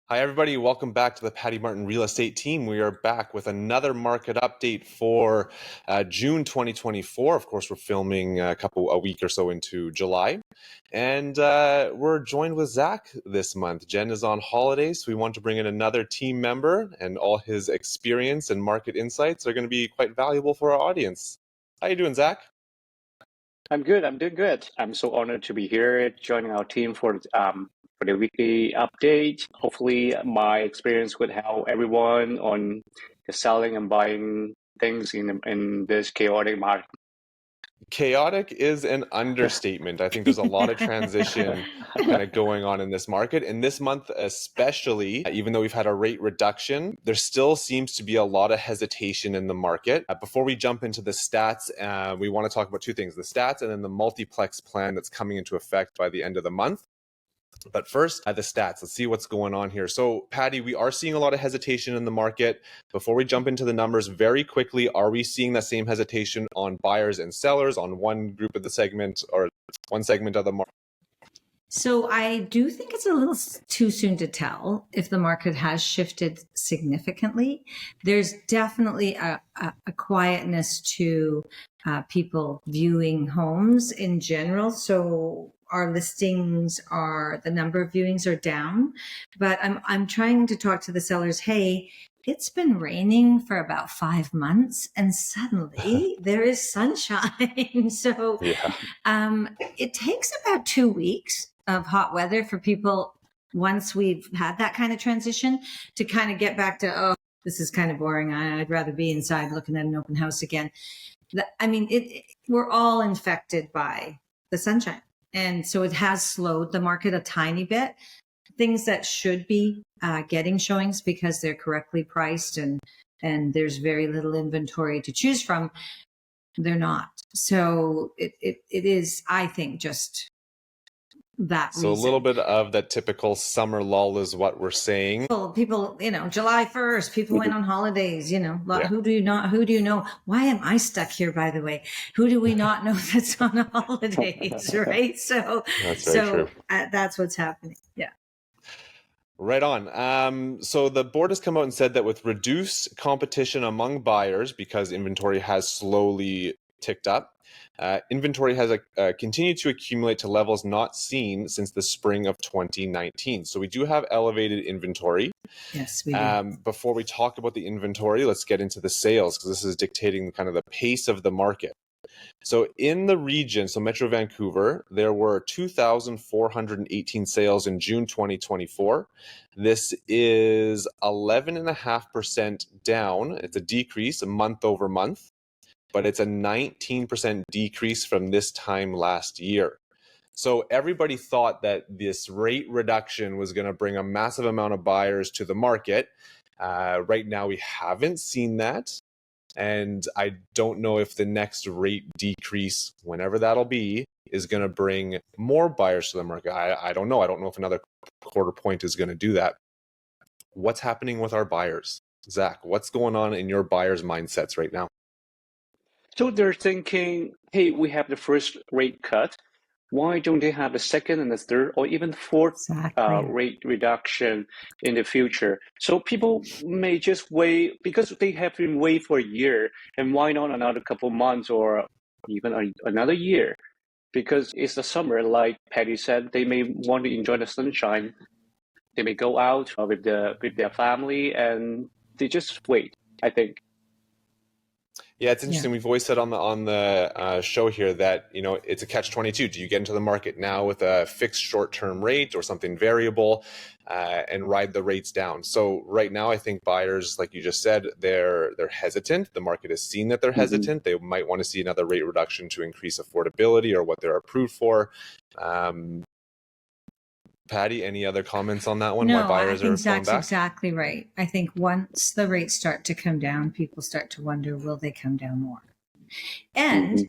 Hi, everybody. Welcome back to the Patti Martin Real Estate Team. We are back with another market update for June 2024. Of course, we're filming a week or so into July. And we're joined with Zach this month. Jen is on holidays, so we want to bring in another team member, and all his experience and market insights are going to be quite valuable for our audience. How you doing, Zach? I'm good. I'm doing good. I'm so honored to be here joining our team for the weekly update. Hopefully, my experience would help everyone on the selling and buying things in this chaotic market. Chaotic is an understatement. I think there's a lot of transition kind of going on in this market. And this month, especially, even though we've had a rate reduction, there still seems to be a lot of hesitation in the market. Before we jump into the stats, we want to talk about two things, the stats and then the multiplex plan that's coming into effect by the end of the month. But first, the stats. Let's see what's going on here. So, Patti, we are seeing a lot of hesitation in the market. Before we jump into the numbers, very quickly, are we seeing that same hesitation on buyers and sellers on one group of the segment or one segment of the market? So I do think it's a little too soon to tell if the market has shifted significantly. There's definitely a quietness to people viewing homes in general. So our listings the number of viewings are down, but I'm trying to talk to the sellers. Hey, it's been raining for about 5 months and suddenly there is sunshine. So it takes about 2 weeks of hot weather for people, once we've had that kind of transition, to kind of get back to, oh, this is kind of boring. I'd rather be inside looking at an open house again. We're all infected by the sunshine. And so it has slowed the market a tiny bit. Things that should be getting showings because they're correctly priced and there's very little inventory to choose from, they're not. So it is, I think, just that so reason. A little bit of that typical summer lull is what we're saying. People, July 1st, people went on holidays, Who do you know? Why am I stuck here, by the way? Who do we not know that's on holidays, right? So that's very true. That's what's happening. Yeah. Right on. So the board has come out and said that with reduced competition among buyers, because inventory has slowly ticked up, inventory has continued to accumulate to levels not seen since the spring of 2019. So we do have elevated inventory. Yes, we do. Before we talk about the inventory, let's get into the sales, because this is dictating kind of the pace of the market. So in the region, so Metro Vancouver, there were 2,418 sales in June 2024. This is 11.5% down. It's a decrease month over month, but it's a 19% decrease from this time last year. So everybody thought that this rate reduction was going to bring a massive amount of buyers to the market. Right now, we haven't seen that. And I don't know if the next rate decrease, whenever that'll be, is going to bring more buyers to the market. I don't know. I don't know if another quarter point is going to do that. What's happening with our buyers? Zach, what's going on in your buyers' mindsets right now? So they're thinking, hey, we have the first rate cut. Why don't they have a second and a third or even fourth rate reduction in the future? So people may just wait because they have been waiting for a year, and why not another couple months or even another year? Because it's the summer, like Patti said, they may want to enjoy the sunshine. They may go out with their family, and they just wait, I think. Yeah, it's interesting. We've always said on the show here that, it's a catch-22. Do you get into the market now with a fixed short-term rate or something variable and ride the rates down? So right now, I think buyers, like you just said, they're hesitant. The market has seen that they're hesitant. They might want to see another rate reduction to increase affordability or what they're approved for. Patti, any other comments on that one? No, why buyers I think are pulling Zach's back? exactly right. I think once the rates start to come down, people start to wonder, will they come down more? And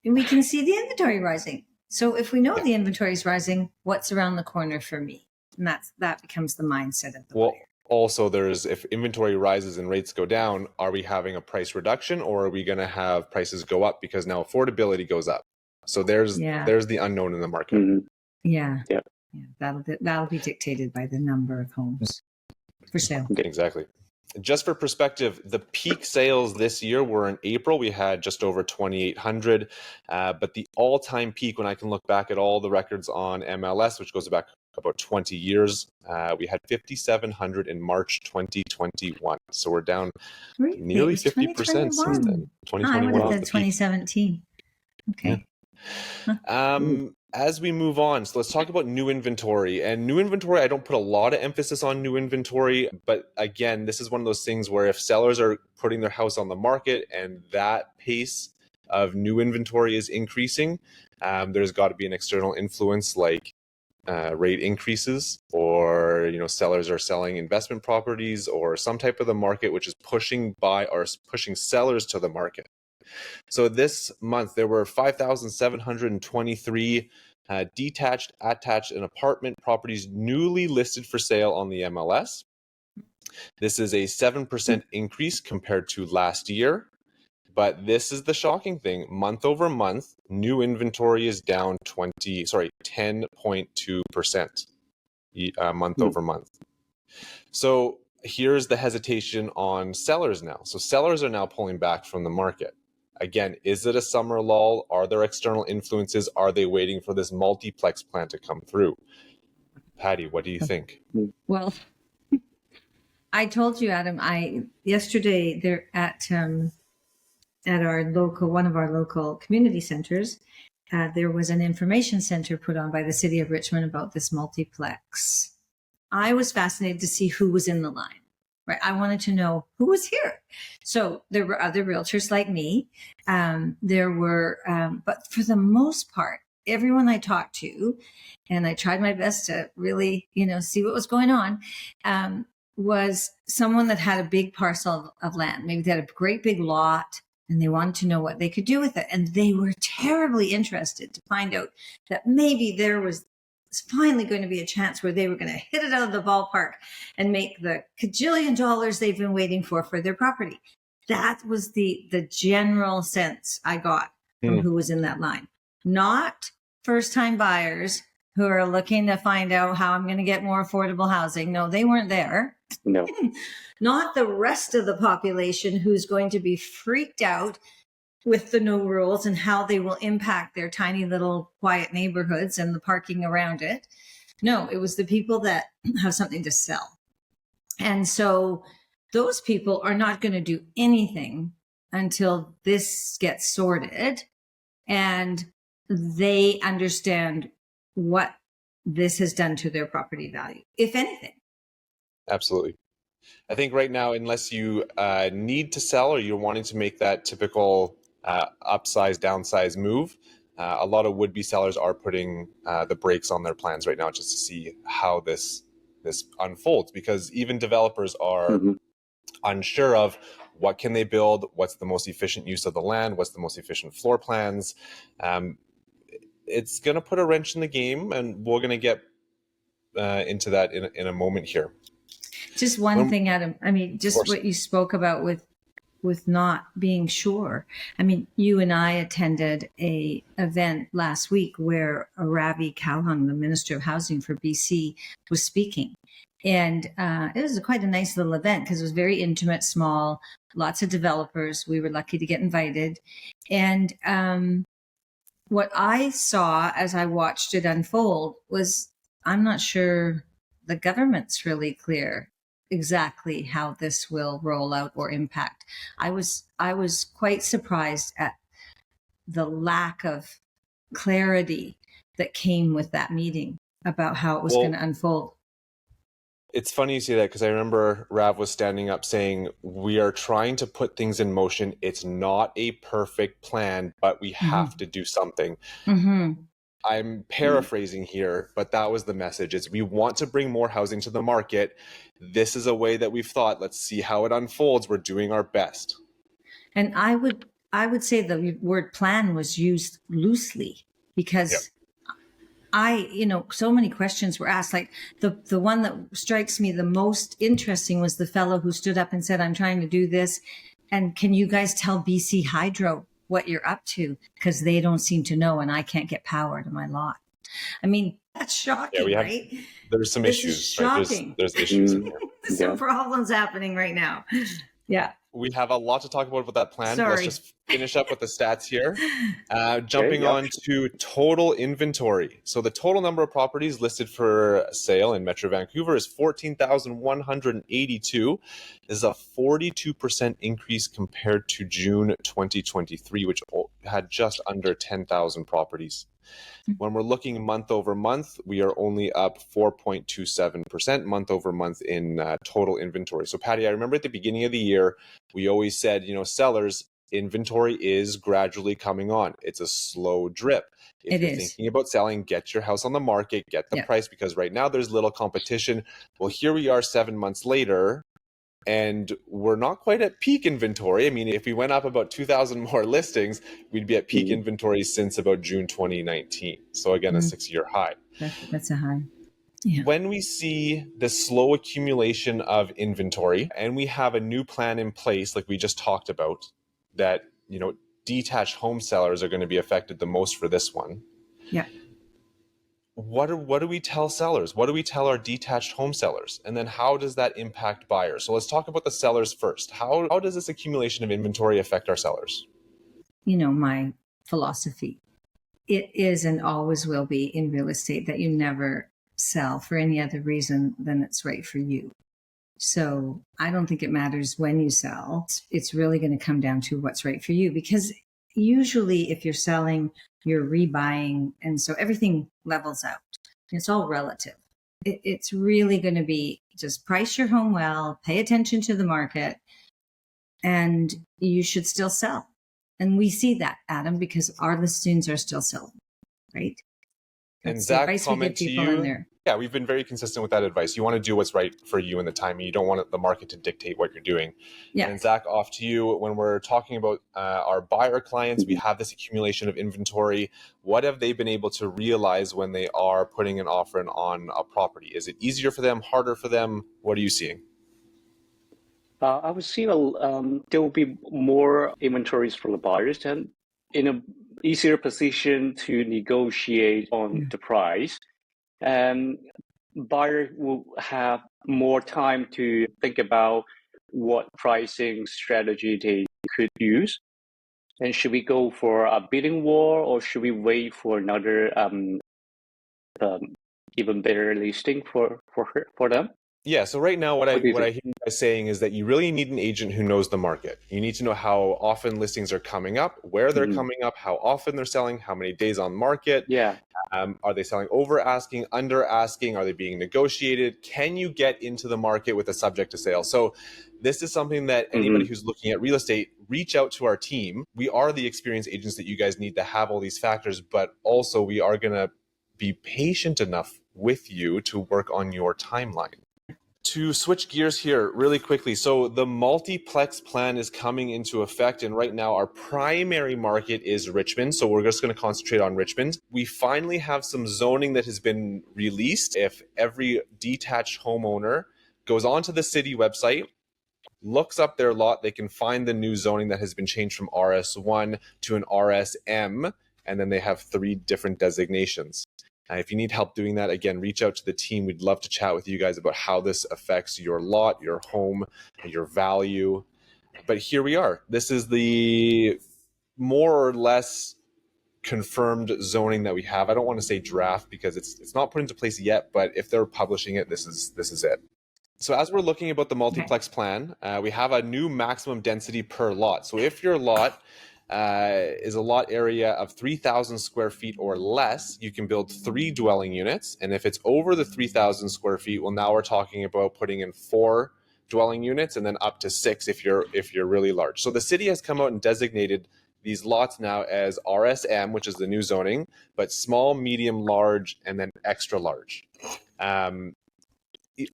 we can see the inventory rising. So if we know the inventory is rising, what's around the corner for me? And that becomes the mindset of the buyer. Also, if inventory rises and rates go down, are we having a price reduction, or are we going to have prices go up because now affordability goes up? So there's the unknown in the market. Yeah. That'll be dictated by the number of homes for sale. Exactly. Just for perspective, the peak sales this year were in April. We had just over 2,800, but the all-time peak, when I can look back at all the records on MLS, which goes back about 20 years, we had 5,700 in March 2021. So we're down nearly 50% since then. 2021 I would have was said the 2017. Okay. Yeah. As we move on, so let's talk about new inventory. And new inventory, I don't put a lot of emphasis on new inventory, but again, this is one of those things where if sellers are putting their house on the market and that pace of new inventory is increasing, there's got to be an external influence like rate increases, or sellers are selling investment properties, or some type of the market which is pushing sellers to the market. So this month, there were 5,723 detached, attached, and apartment properties newly listed for sale on the MLS. This is a 7% increase compared to last year. But this is the shocking thing. Month over month, new inventory is down 10.2% month over month. So here's the hesitation on sellers now. So sellers are now pulling back from the market. Again, is it a summer lull? Are there external influences? Are they waiting for this multiplex plan to come through? Patti, what do you think? Well, I told you, Adam, yesterday there at one of our local community centers, there was an information center put on by the city of Richmond about this multiplex. I was fascinated to see who was in the line. Right. I wanted to know who was here. So there were other realtors like me. But for the most part, everyone I talked to, and I tried my best to really, see what was going on, was someone that had a big parcel of land. Maybe they had a great big lot and they wanted to know what they could do with it. And they were terribly interested to find out that maybe there was finally going to be a chance where they were going to hit it out of the ballpark and make the cajillion dollars they've been waiting for their property. That was the general sense I got from who was in that line. Not first-time buyers who are looking to find out how I'm going to get more affordable housing. No, they weren't there. No. Not the rest of the population who's going to be freaked out with the new rules and how they will impact their tiny little quiet neighborhoods and the parking around it. No, it was the people that have something to sell. And so those people are not going to do anything until this gets sorted and they understand what this has done to their property value, if anything. Absolutely. I think right now, unless you need to sell or you're wanting to make that typical upsize, downsize move, a lot of would-be sellers are putting the brakes on their plans right now just to see how this unfolds, because even developers are unsure of what can they build, what's the most efficient use of the land, what's the most efficient floor plans. It's going to put a wrench in the game, and we're going to get into that in a moment here. Just one thing, Adam. I mean, just what you spoke about with not being sure. I mean, you and I attended a event last week where Ravi Kalhung, the Minister of Housing for BC, was speaking. And it was quite a nice little event because it was very intimate, small, lots of developers. We were lucky to get invited. And what I saw as I watched it unfold was, I'm not sure the government's really clear exactly how this will roll out or impact. I was quite surprised at the lack of clarity that came with that meeting about how it was going to unfold. It's funny you say that, because I remember Rav was standing up saying, we are trying to put things in motion. It's not a perfect plan, but we have to do something. I'm paraphrasing here, but that was the message. It's, we want to bring more housing to the market. This is a way that we've thought. Let's see how it unfolds. We're doing our best. And I would say the word plan was used loosely, because so many questions were asked. Like the one that strikes me the most interesting was the fellow who stood up and said, I'm trying to do this. And can you guys tell BC Hydro what you're up to? Because they don't seem to know, and I can't get power to my lot. I mean, That's shocking, right? There's some This issues, is shocking. Right? There's issues in here. There's some problems happening right now. Yeah. We have a lot to talk about that plan. Sorry. Let's just finish up with the stats here. Jumping on to total inventory. So the total number of properties listed for sale in Metro Vancouver is 14,182. This is a 42% increase compared to June 2023, which had just under 10,000 properties. When we're looking month over month, we are only up 4.27% month over month in total inventory. So Patti, I remember at the beginning of the year, we always said, sellers, inventory is gradually coming on. It's a slow drip. If you're thinking about selling, get your house on the market, get the price, because right now there's little competition. Well, here we are 7 months later, and we're not quite at peak inventory. I mean, if we went up about 2,000 more listings, we'd be at peak inventory since about June 2019. So again, a 6-year high. That's a high. Yeah. When we see the slow accumulation of inventory and we have a new plan in place, like we just talked about, that, detached home sellers are going to be affected the most for this one. Yeah. What do we tell sellers? What do we tell our detached home sellers? And then how does that impact buyers? So let's talk about the sellers first. How does this accumulation of inventory affect our sellers? My philosophy, it is and always will be in real estate that you never sell for any other reason than it's right for you. So I don't think it matters when you sell. It's really going to come down to what's right for you, because usually if you're selling, you're rebuying, and so everything levels out. It's all relative. It's really going to be just price your home well, pay attention to the market, and you should still sell. And we see that, Adam, because our listings are still selling, right? And Zach, comment to you. Yeah, we've been very consistent with that advice. You want to do what's right for you in the timing. You don't want the market to dictate what you're doing. Yeah. And Zach, off to you. When we're talking about our buyer clients, we have this accumulation of inventory. What have they been able to realize when they are putting an offer on a property? Is it easier for them, harder for them? What are you seeing? I would see there will be more inventories for the buyers and in an easier position to negotiate on the price. Buyer will have more time to think about what pricing strategy they could use. And should we go for a bidding war, or should we wait for another even better listing for them? Yeah, so right now what I hear you guys saying is that you really need an agent who knows the market. You need to know how often listings are coming up, where they're coming up, how often they're selling, how many days on market. Yeah. Are they selling over asking, under asking? Are they being negotiated? Can you get into the market with a subject to sale? So this is something that anybody who's looking at real estate, reach out to our team. We are the experienced agents that you guys need to have all these factors, but also we are going to be patient enough with you to work on your timeline. To switch gears here really quickly. So the multiplex plan is coming into effect, and right now our primary market is Richmond. So we're just going to concentrate on Richmond. We finally have some zoning that has been released. If every detached homeowner goes onto the city website, looks up their lot, they can find the new zoning that has been changed from RS1 to an RSM, and then they have 3 different designations. If you need help doing that, again, reach out to the team. We'd love to chat with you guys about how this affects your lot, your home, your value. But here we are. This is the more or less confirmed zoning that we have. I don't want to say draft because it's not put into place yet, but if they're publishing it, this is it. So as we're looking about the multiplex plan, we have a new maximum density per lot. So if your lot is a lot area of 3,000 square feet or less, you can build 3 dwelling units. And if it's over the 3,000 square feet, well, now we're talking about putting in 4 dwelling units and then up to 6 if you're really large. So the city has come out and designated these lots now as RSM, which is the new zoning, but small, medium, large, and then extra large.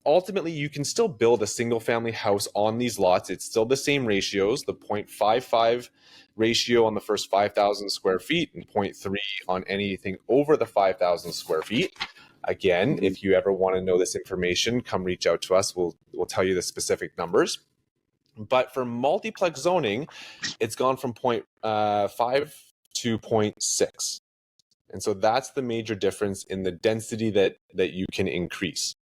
Ultimately, you can still build a single family house on these lots. It's still the same ratios, the 0.55 ratio on the first 5,000 square feet and 0.3 on anything over the 5,000 square feet. Again, if you ever want to know this information, come reach out to us. We'll tell you the specific numbers. But for multiplex zoning, it's gone from 0.5 to 0.6. And so that's the major difference in the density that you can increase.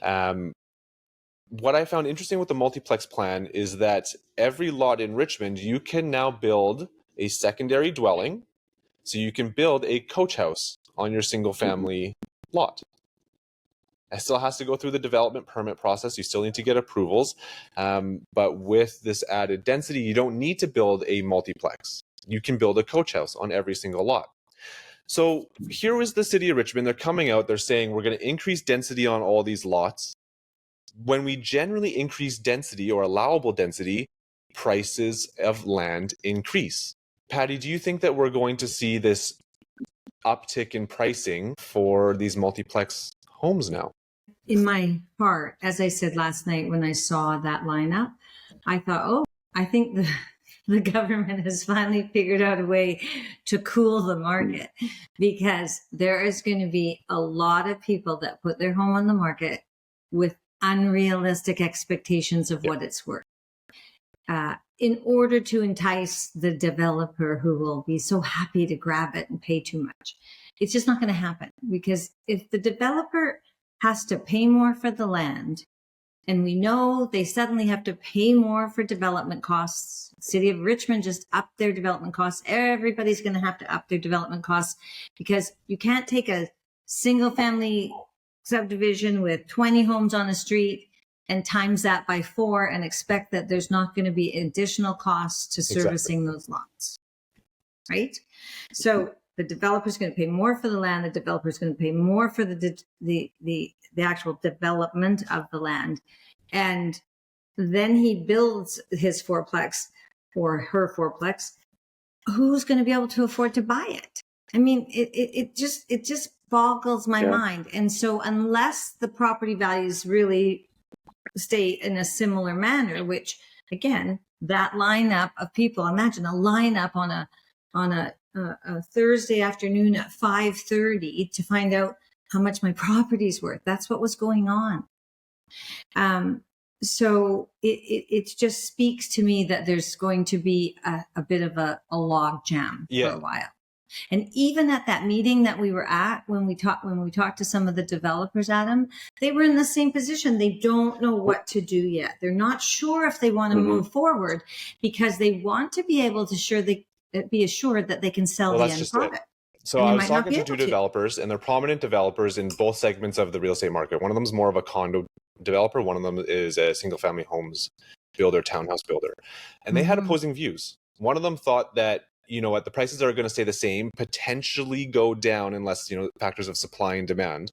What I found interesting with the multiplex plan is that every lot in Richmond, you can now build a secondary dwelling. So you can build a coach house on your single family lot. It still has to go through the development permit process. You still need to get approvals. But with this added density, you don't need to build a multiplex. You can build a coach house on every single lot. So here is the city of Richmond. They're coming out. They're saying we're going to increase density on all these lots. When we generally increase density or allowable density, prices of land increase. Patti, do you think that we're going to see this uptick in pricing for these multiplex homes now? In my heart, as I said last night when I saw that lineup, I thought, oh, I think the government has finally figured out a way to cool the market, because there is going to be a lot of people that put their home on the market with unrealistic expectations of what it's worth, in order to entice the developer who will be so happy to grab it and pay too much. It's just not going to happen, because if the developer has to pay more for the land, and we know they suddenly have to pay more for development costs. City of Richmond just upped their development costs. Everybody's going to have to up their development costs, because you can't take a single family subdivision with 20 homes on a street and times that by 4 and expect that there's not going to be additional costs to servicing those lots, right? So the developer's going to pay more for the land. The developer's going to pay more for the actual development of the land. And then he builds his fourplex or her fourplex. Who's going to be able to afford to buy it? I mean, it just boggles my mind. And so unless the property values really stay in a similar manner, which again, that lineup of people, imagine a lineup on a Thursday afternoon at 5:30 to find out how much my property's worth. That's what was going on. So it just speaks to me that there's going to be a bit of a log jam for a while. And even at that meeting that we were at, when we talked to some of the developers, Adam, they were in the same position. They don't know what to do yet. They're not sure if they want to move forward, because they want to be able to be assured that they can sell the end product. So I was talking to 2 developers, and they're prominent developers in both segments of the real estate market. One of them is more of a condo developer. One of them is a single family homes builder, townhouse builder. And they had opposing views. One of them thought that, you know what, the prices are going to stay the same, potentially go down unless, you know, factors of supply and demand.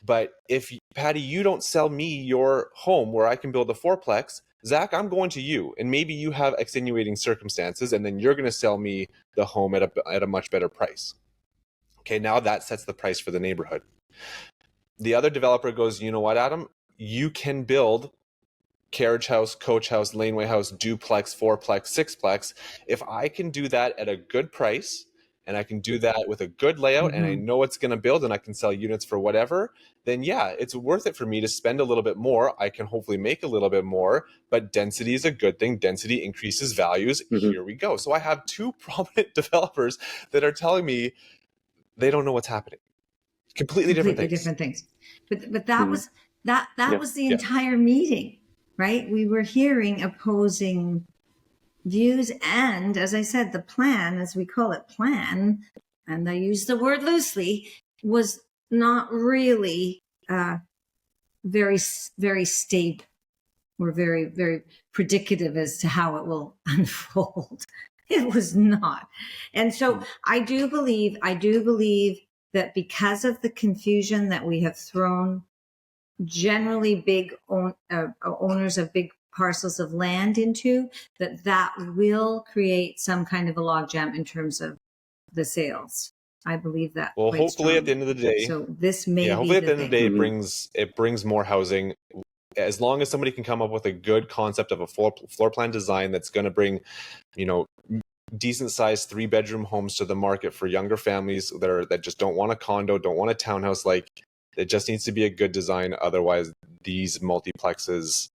But if, Patti, you don't sell me your home where I can build a fourplex, Zach, I'm going to you, and maybe you have extenuating circumstances, and then you're going to sell me the home at a much better price. Okay, now that sets the price for the neighborhood. The other developer goes, you know what, Adam, you can build carriage house, coach house, laneway house, duplex, fourplex, sixplex. If I can do that at a good price, and I can do that with a good layout, and I know it's going to build, and I can sell units for whatever, then yeah, it's worth it for me to spend a little bit more. I can hopefully make a little bit more, but density is a good thing. Density increases values. Here we go. So I have 2 prominent developers that are telling me they don't know what's happening. Completely different things. But that was was the entire meeting, right? We were hearing opposing views, and as I said, the plan, as we call it, plan, and I use the word loosely, was not really very, very stable or very, very predicative as to how it will unfold. It was not. And so I do believe that because of the confusion that we have thrown generally big owners of big parcels of land into, that will create some kind of a logjam in terms of the sales. I believe that. Well, hopefully at the end of the day, so this may hopefully at the end of the day, it brings more housing. As long as somebody can come up with a good concept of a floor plan design that's going to bring, you know, decent sized 3-bedroom homes to the market for younger families that just don't want a condo, don't want a townhouse. Like, it just needs to be a good design. Otherwise, these multiplexes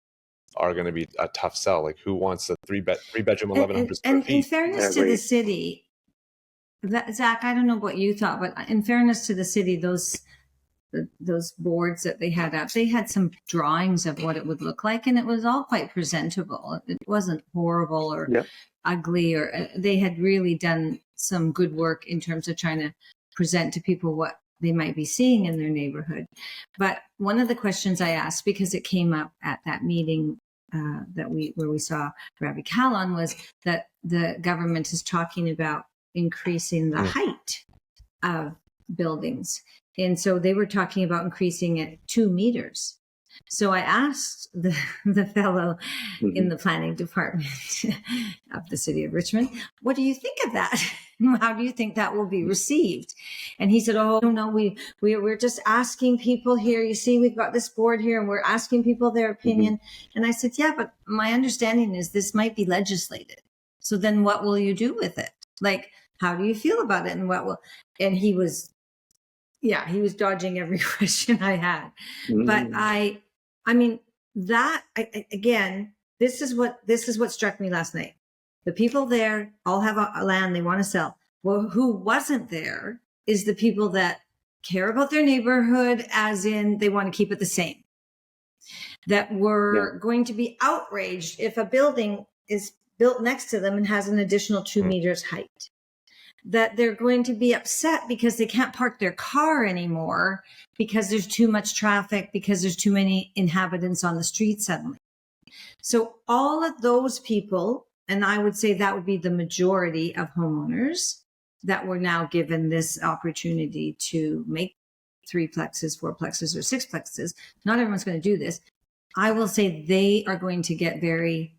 are going to be a tough sell. Like, who wants a 3-bedroom 1,100 square feet? In fairness to the city, Zach, I don't know what you thought, but in fairness to the city, those boards that they had up, they had some drawings of what it would look like, and it was all quite presentable. It wasn't horrible or ugly, or they had really done some good work in terms of trying to present to people what they might be seeing in their neighborhood. But one of the questions I asked, because it came up at that meeting where we saw Ravi Kahlon, was that the government is talking about increasing the height of buildings. And so they were talking about increasing it 2 meters. So I asked the fellow in the planning department of the city of Richmond, what do you think of that? How do you think that will be received? And he said, oh, no, we're just asking people here. You see, we've got this board here and we're asking people their opinion. And I said, yeah, but my understanding is this might be legislated. So then what will you do with it? Like, how do you feel about it? And he was dodging every question I had. But I mean, again, this is what struck me last night. The people there all have a land they want to sell. Well, who wasn't there is the people that care about their neighborhood, as in they want to keep it the same. That were going to be outraged if a building is built next to them and has an additional 2 meters height. That they're going to be upset because they can't park their car anymore because there's too much traffic, because there's too many inhabitants on the street suddenly. So all of those people, and I would say that would be the majority of homeowners that were now given this opportunity to make 3 plexes, 4 plexes, or 6 plexes. Not everyone's going to do this. I will say they are going to get very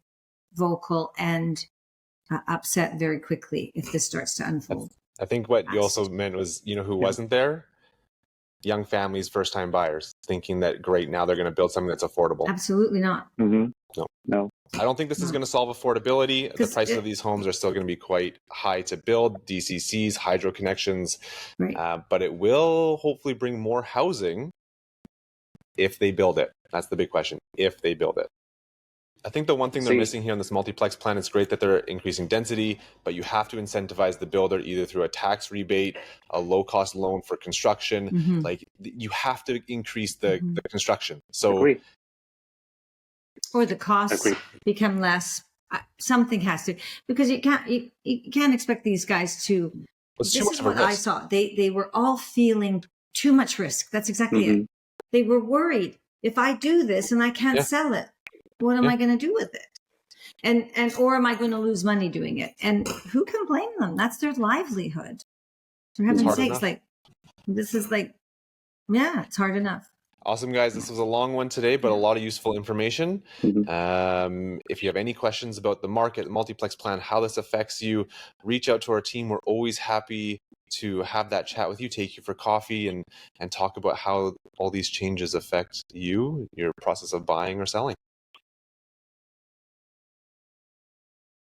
vocal and upset very quickly if this starts to unfold. I think what you also meant was, who wasn't there? Young families, first-time buyers, thinking that, great, now they're going to build something that's affordable. Absolutely not. No. I don't think this is going to solve affordability. The prices of these homes are still going to be quite high to build, DCCs, hydro connections, but it will hopefully bring more housing if they build it. That's the big question, if they build it. I think the one thing they're missing here on this multiplex plan, it's great that they're increasing density, but you have to incentivize the builder either through a tax rebate, a low-cost loan for construction. Like, you have to increase the construction. So, or the costs become less. Something has to, because you can't expect these guys to. This is what I saw. They were all feeling too much risk. That's exactly it. They were worried, if I do this and I can't sell it, what am I going to do with it? And or am I going to lose money doing it? And who can blame them? That's their livelihood. For heaven's sakes, it's hard enough. Awesome, guys. This was a long one today, but a lot of useful information. If you have any questions about the market, the multiplex plan, how this affects you, reach out to our team. We're always happy to have that chat with you, take you for coffee, and talk about how all these changes affect you, your process of buying or selling.